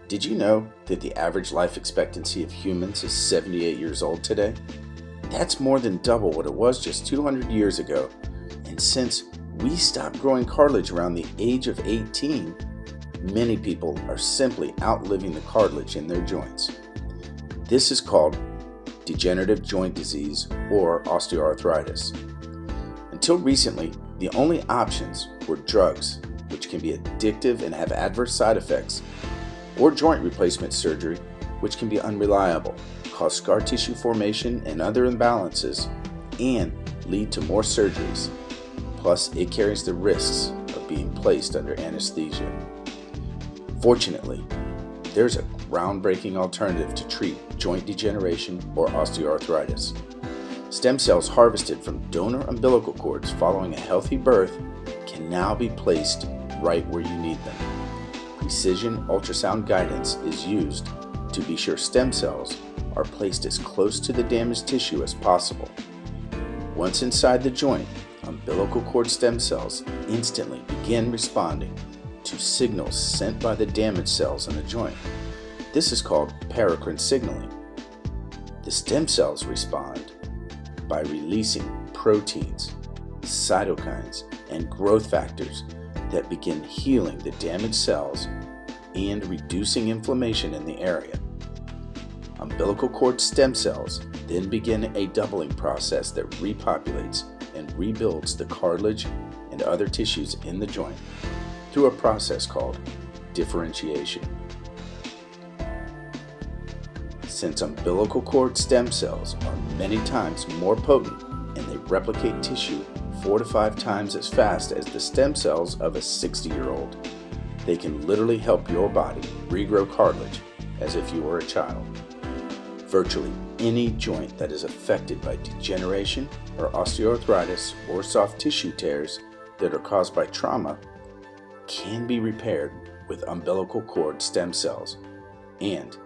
Did you know that the average life expectancy of humans is 78 years old today? That's more than double what it was just 200 years ago. And since we stopped growing cartilage around the age of 18, many people are simply outliving the cartilage in their joints. This is called degenerative joint disease or osteoarthritis. Until recently, the only options were drugs, which can be addictive and have adverse side effects, or joint replacement surgery, which can be unreliable, cause scar tissue formation and other imbalances, and lead to more surgeries. Plus, it carries the risks of being placed under anesthesia. Fortunately, there's a groundbreaking alternative to treat joint degeneration or osteoarthritis. Stem cells harvested from donor umbilical cords following a healthy birth can now be placed right where you need them. Precision ultrasound guidance is used to be sure stem cells are placed as close to the damaged tissue as possible. Once inside the joint, umbilical cord stem cells instantly begin responding to signals sent by the damaged cells in the joint. This is called paracrine signaling. The stem cells respond by releasing proteins, cytokines, and growth factors that begin healing the damaged cells and reducing inflammation in the area. Umbilical cord stem cells then begin a doubling process that repopulates and rebuilds the cartilage and other tissues in the joint through a process called differentiation. Since umbilical cord stem cells are many times more potent and they replicate tissue 4 to 5 times as fast as the stem cells of a 60-year-old, they can literally help your body regrow cartilage as if you were a child. Virtually any joint that is affected by degeneration or osteoarthritis or soft tissue tears that are caused by trauma can be repaired with umbilical cord stem cells, and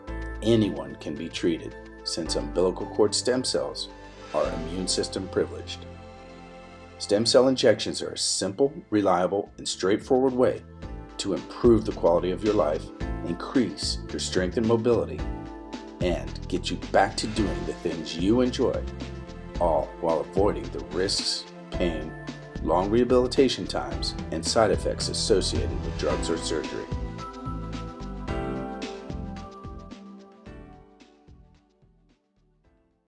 anyone can be treated since umbilical cord stem cells are immune system privileged. Stem cell injections are a simple, reliable, and straightforward way to improve the quality of your life, increase your strength and mobility, and get you back to doing the things you enjoy, all while avoiding the risks, pain, long rehabilitation times, and side effects associated with drugs or surgery.